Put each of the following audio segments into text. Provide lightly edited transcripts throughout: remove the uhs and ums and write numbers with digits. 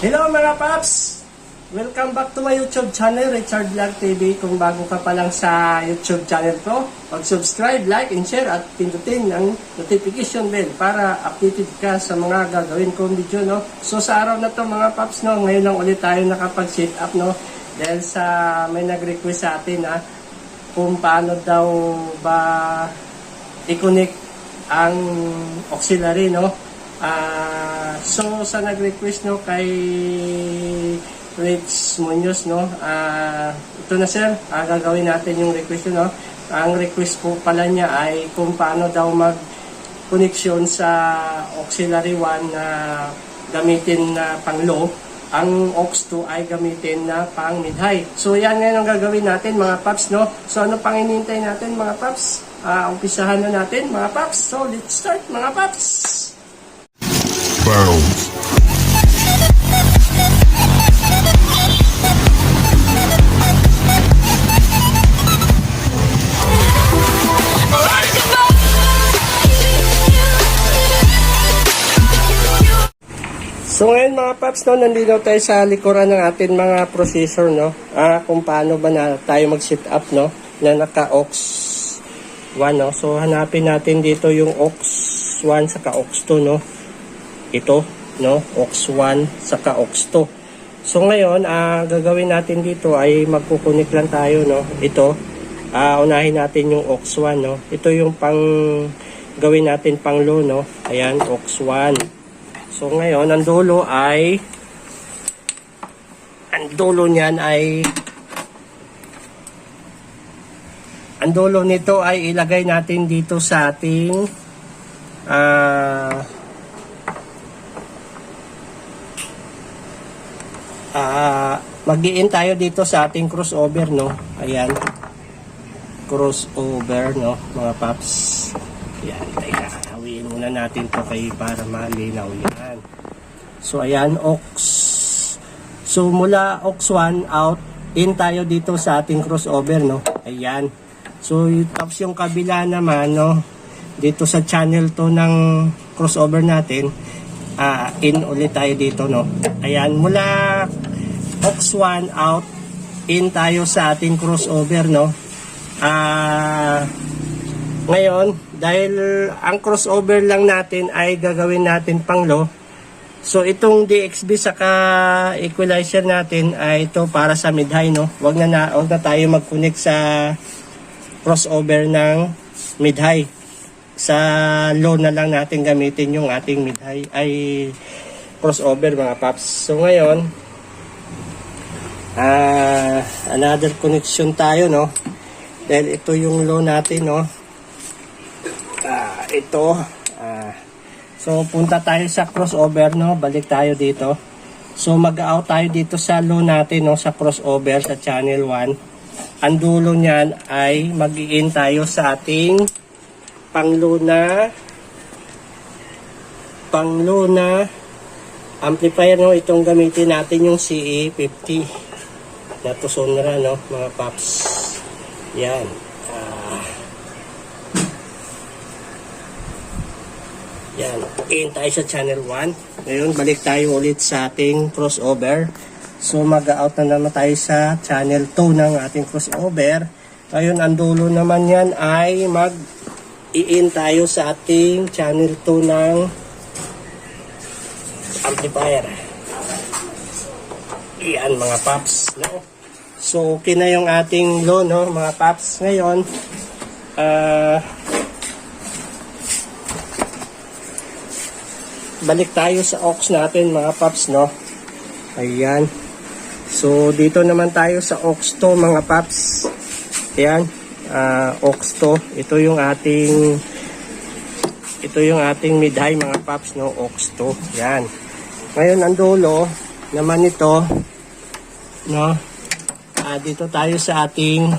Hello mga paps! Welcome back to my YouTube channel, Richard Vlog TV. Kung bago ka pa lang sa YouTube channel ko, mag-subscribe, like, and share at pindutin ang notification bell para updated ka sa mga gagawin kong video, no? So sa araw na to mga paps, no, ngayon lang ulit tayo nakapag-set up, no? Dahil sa may nag-request sa atin, kung paano daw ba i-connect ang auxiliary, no? So sa nag-request, no, kay Rich Munoz, no, ito na sir, gagawin natin yung request, no. Ang request po pala niya ay kung paano daw mag-connection sa auxiliary 1 na gamitin na pang low, ang aux 2 ay gamitin na pang mid high. So yan ngayon ang gagawin natin mga paps, no. So ano pang hinihintay natin mga paps? Umpisahan na natin mga paps. So let's start mga paps. Bounce. So ngayon mga paps, no, nandito tayo sa likuran ng ating mga processor, no. Kung paano ba na tayo mag-set up, no, na naka-aux 1, no. So hanapin natin dito yung aux 1 saka aux 2, no. Ito, no, aux 1 saka aux 2. So ngayon, gagawin natin dito ay magkukunik lang tayo, no. Ito, unahin natin yung aux 1, no. Ito yung pang gawin natin pang low, no. Ayan, aux 1. So ngayon, ang dulo niyan ay ang dulo nito ay ilagay natin dito sa ating mag-i-in tayo dito sa ating crossover, no. Ayan, crossover, no, mga paps. Ayan, teka, hawiin muna natin to kay para malinaw yan. So ayan, aux. So mula aux 1 out, in tayo dito sa ating crossover, no. Ayan. So tapos yung kabila naman, no, dito sa channel to ng crossover natin, in ulit tayo dito, no. Ayan, mula aux 1 out, in tayo sa ating crossover, no. Ngayon, dahil ang crossover lang natin ay gagawin natin pang low, so itong DXB saka equalizer natin ay ito para sa mid high, no. Wag na tayo mag-connect sa crossover ng mid high. Sa low na lang natin gamitin yung ating mid high ay crossover mga paps. So ngayon, another connection tayo, no. Dahil ito yung low natin, no. Ito, so punta tayo sa crossover, no. Balik tayo dito. So mag-out tayo dito sa low natin, no, sa crossover sa channel 1. Ang dulo niyan ay mag-i-in tayo sa ating pang-low na amplifier, no. Itong gamitin natin yung CE50 na Tusonra, no, mga paps. Yan. Yan. In tayo sa channel 1. Ngayon, balik tayo ulit sa ating crossover. So, mag-out na naman tayo sa channel 2 ng ating crossover. Ngayon, ang dulo naman yan ay mag-i-in tayo sa ating channel 2 ng amplifier. Yan, mga paps, no? So, okay na yung ating low, no, mga paps. Ngayon, balik tayo sa aux natin mga paps, no. Ayan. So dito naman tayo sa aux 2 mga paps. Ayan, aux 2. Ito yung ating mid high mga paps, no, aux 2. Yan. Ngayon ang dulo naman ito, no. Dito tayo sa ating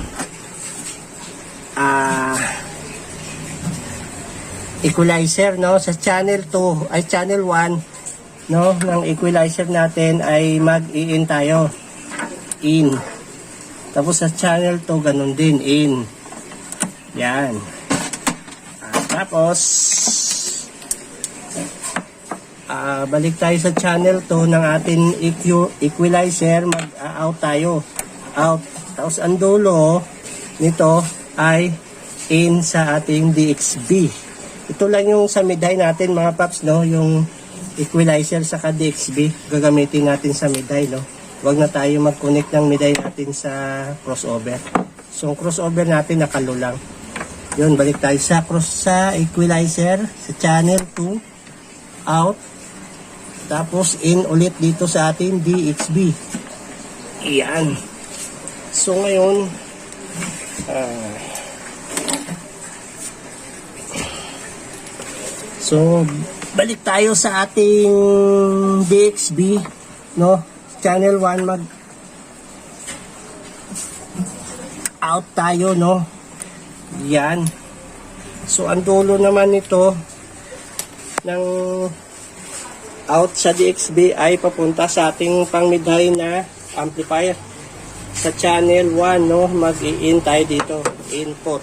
equalizer, no, sa channel 2 ay channel 1, no, ng equalizer natin ay mag-i-in tayo, in. Tapos sa channel 2 ganun din, in. Yan. Tapos balik tayo sa channel to ng ating equalizer. Mag-out tayo. Out. Tapos ang dulo nito ay in sa ating DXB. Ito lang yung sa midhay natin mga paps, no? Yung equalizer saka DXB gagamitin natin sa midhay, no? Huwag na tayo mag-connect ng midhay natin sa crossover. So ang crossover natin nakalo lang. Yun, balik tayo sa equalizer sa channel 2, out. Tapos in ulit dito sa ating DXB. Iyan. So ngayon so balik tayo sa ating DXB, no? Channel 1, mag out tayo, no? Yan. So ang dulo naman nito ng out sa DXB ay papunta sa ating pangmidhay na amplifier sa channel 1, no? Mag-i-in tayo dito, input.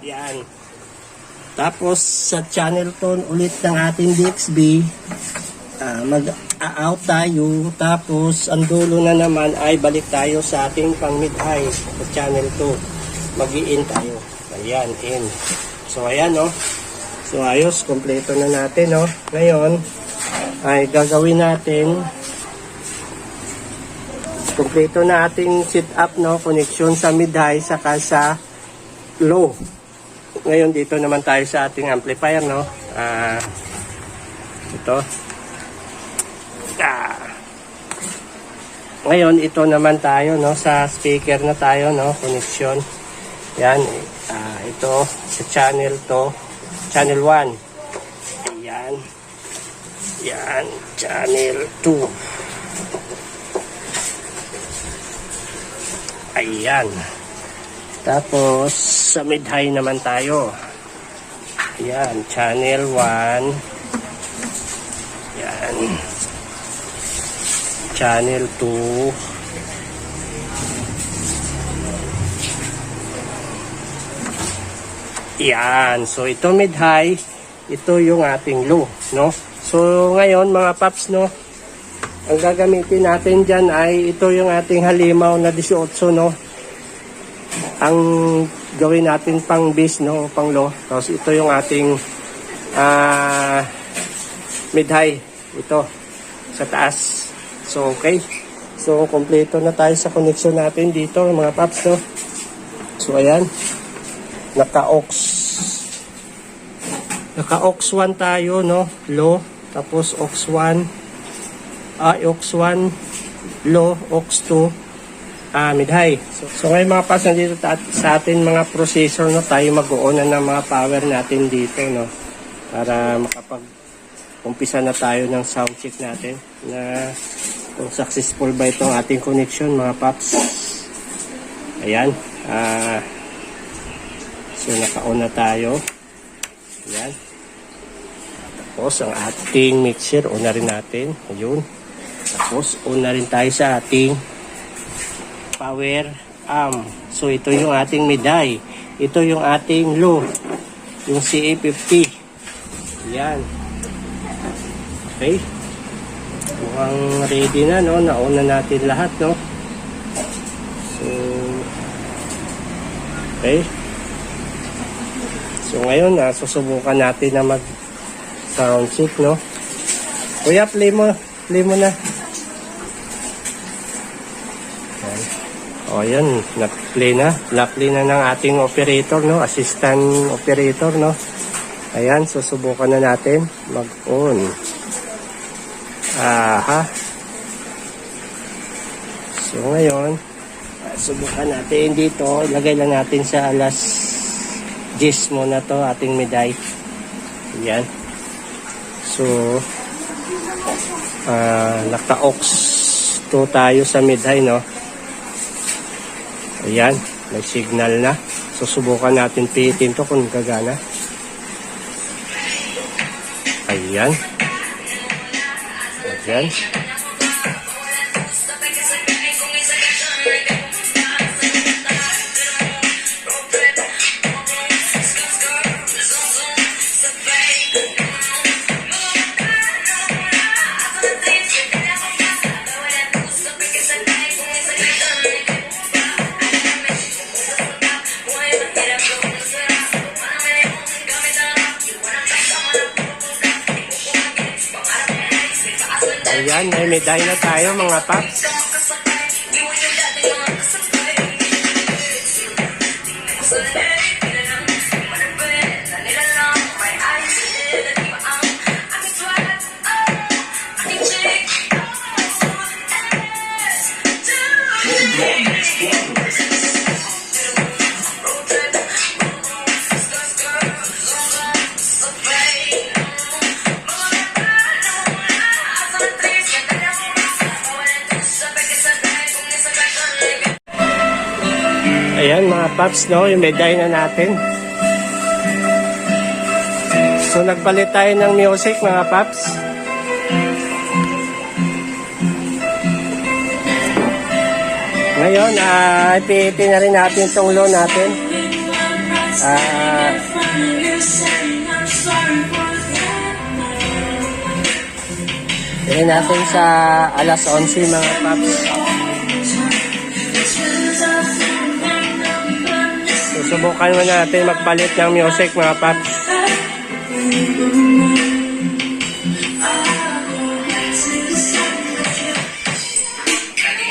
Yan. Tapos sa channel 2 ulit ng ating DXB, mag-out tayo. Tapos ang dulo na naman ay balik tayo sa ating pangmidhay sa channel 2. Mag-i-in tayo. Ayan, in. So ayan, no? So ayos, kompleto na natin, no? Ngayon ay gagawin natin, kompleto na ating setup, no? Connection sa mid-high saka sa low. Ngayon dito naman tayo sa ating amplifier, no? Ito. Ngayon ito naman tayo, no? Sa speaker na tayo, no? Connection. Yan. Ito sa channel to, channel 1. Ayan. Yan, channel 2. Ayan. Tapos sa mid-high naman tayo. Ayan, channel 1. Yan. Channel 2. Yan. So ito mid-high, ito yung ating low, no? So ngayon mga paps, no, ang gagamitin natin dyan ay ito yung ating halimaw na 18, no? Ang gawin natin pang bass, no, pang low. Tapos ito yung ating mid-high, ito sa taas. So okay. So kompleto na tayo sa connection natin dito mga paps, no? So ayan, naka-aux 1 tayo, no, low. Tapos aux 1, low, aux 2, mid-high. So ngayon mga paps, nandito sa atin mga processor, no, tayo mag-on ng mga power natin dito, no, para makapag-umpisa na tayo ng sound check natin na kung successful ba itong ating connection mga paps. Ayan. So naka-on na tayo. Ayan. Tapos ang ating mixer, on na rin natin. Ayun. Tapos on na rin tayo sa ating power amp. So ito yung ating mid-high. Ito yung ating low. Yung CA50. Ayan. Okay. Mukhang ready na, no? Na-on na natin lahat, no? So okay. So ngayon, susubukan natin na mag sound check, no? Kuya, play mo na. Ayan. O yan, na-play na ng ating operator, no? Assistant operator, no? Ayan, susubukan na natin mag-on. So ngayon, subukan natin dito. Ilagay lang natin sa alas 10 muna to ating mid-high. Ayan. So naka-aux 2 tayo sa mid-high, no? Ayan, may signal na. Susubukan natin pihitin to kung gagana. Ayan. Ayan. Ayan, may medal na tayo mga paps. Ayan mga paps, no, yung medal na natin. So nagpalit tayo ng music mga paps. Ngayon, ipiti na rin natin itong loan natin. Tingnan natin sa alas 11 mga paps. Susubukan mo natin magpalit ng music mga paps.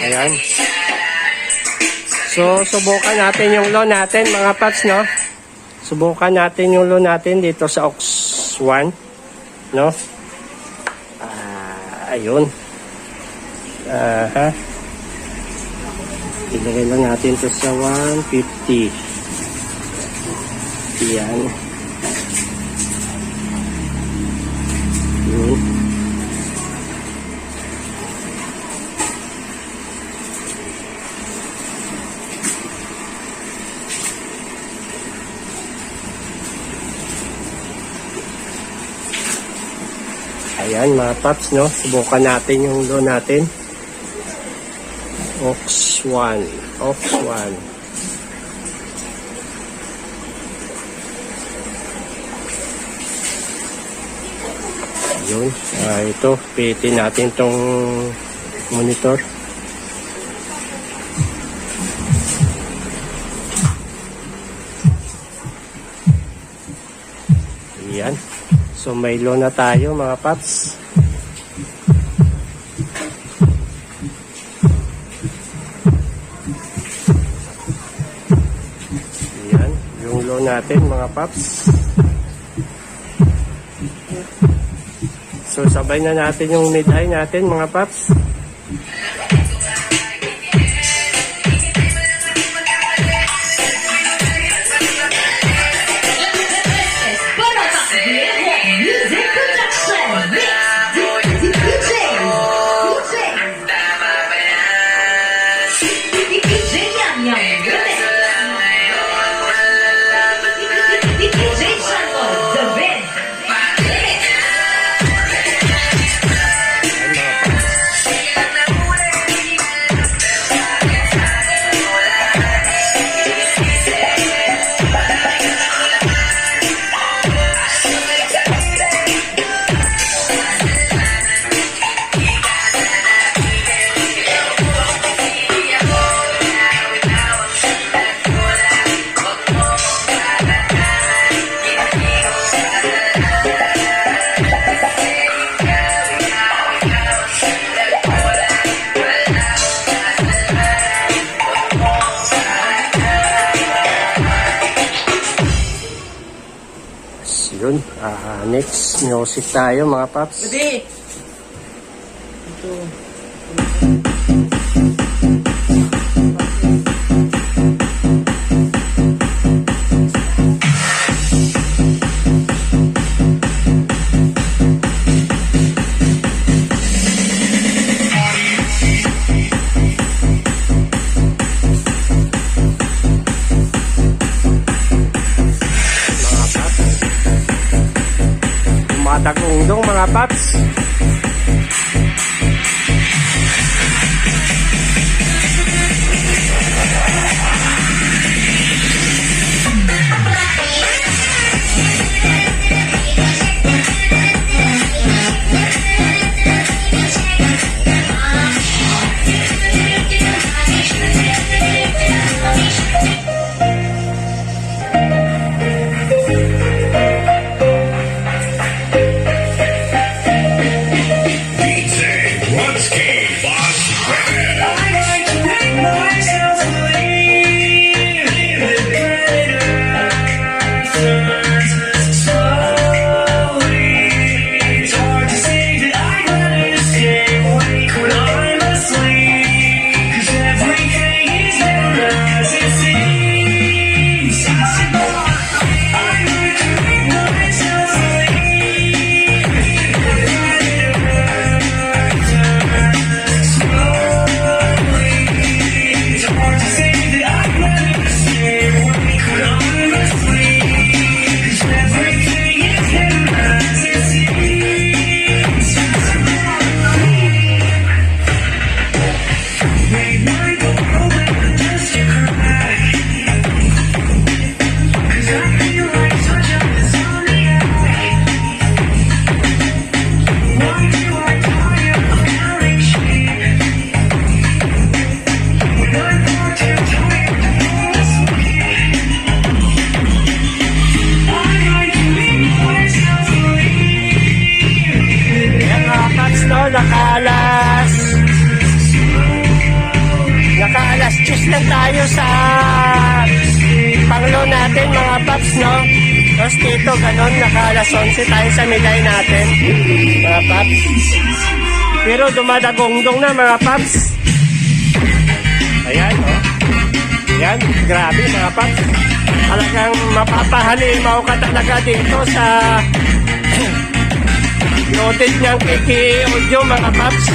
Ayan. So, subukan natin yung low natin mga paps, no? Subukan natin yung low natin dito sa aux 1, no? Ayun. Ilagay lang natin ito sa 150. Yan. Ayan mga paps, no? Subukan natin yung low natin. Aux 1. Aux 1. Yun. Ito, pitin natin tong monitor. Yan. So may low na tayo mga paps. Yan. Yung low natin mga paps. So sabay na natin yung mid-high natin mga paps. Yun, next music tayo mga paps. Gabi! Ito. Tagundong mga paps. dyan tayo sa panglo natin mga paps, no? Tapos dito, ganun, naka-alas 11 tayo sa milay natin, mga paps. Pero dumadagongdong na mga paps. Ayan, oh. Ayan, grabe mga paps. Talagang mapapahalimaw ka talaga dito sa loaded niyang Kiki Audio mga paps.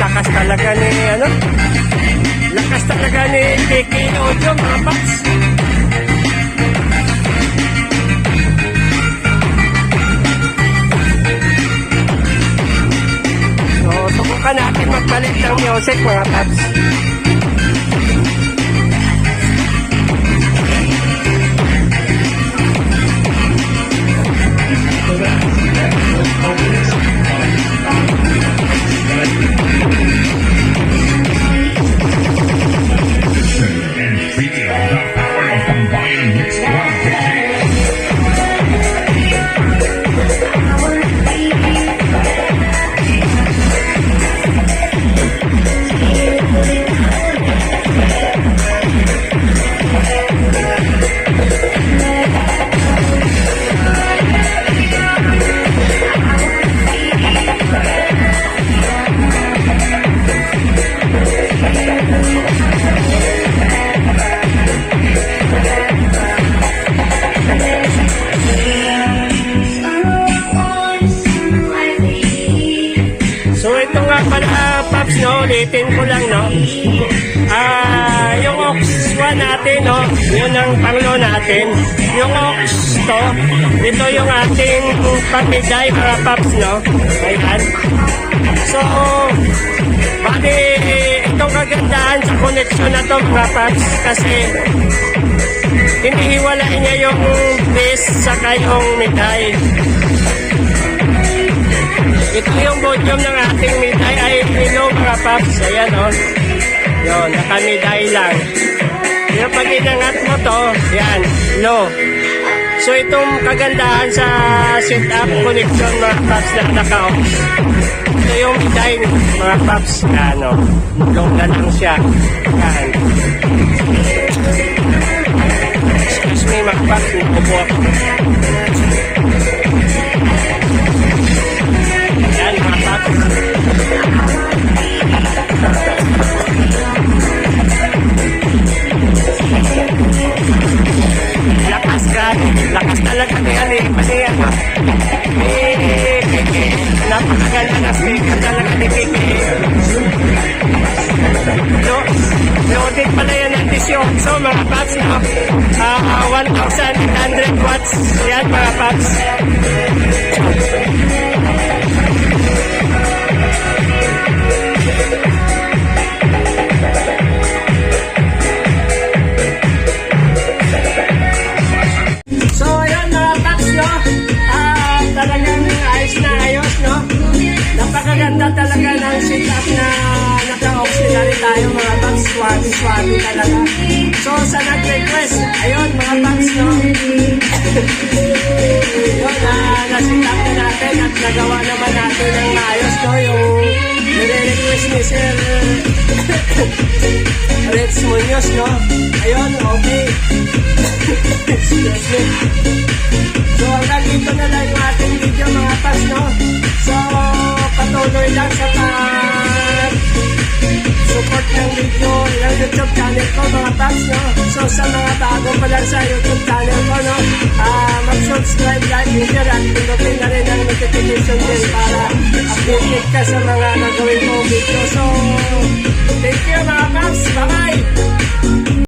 Lakas talaga ni lakas talaga ni Kiki Audio mga paps. So subukan natin magpalit ng music mga paps. No, ulitin ko lang, no? Yung Ox 1 natin, no? Yun ang panglo natin. Yung Ox to, ito yung ating pamigay, mga paps, no? Ayan. So, bali, itong kagandahan sa connection na to, mga paps, kasi hinihiwalay niya yung bass saka yung migay. Ito yung volume ng ating miday ay low mga paps. Ayan o. Yun, nakamiday lang. Pero pag inangat mo to, yan, low. So itong kagandahan sa setup connection mga paps na naka-off. Ito yung miday mga paps. Ano, low na lang siya. Yan. Excuse me mga paps, nagpupo ako. Yan mga paps. Lakas talaga niya pati ano. Napakaganda na speaker talaga ni Kiki. Loaded pala yan ng 18. So mga paps, 1,800 watts. Yan mga paps. kami talaga. So, sa nag-request, ayun, mga paps, no? Yun, nasikap na natin at nagawa naman natin ng maayos, no? Yung nire-request ni Sir Reds Munoz, no? Ayun, okay. Excuse me. So, hanggang dito na lang yung ating video, mga paps, no? So, patuloy lang sa support ng video ng YouTube channel ko, mga paps, no? So, sa mga bago pa lang sa YouTube channel ko, no? Mag-subscribe, like, share, at pindutin na rin ang notification bell para updated ka sa mga nagawin kong video. So, thank you, mga paps. Bye-bye!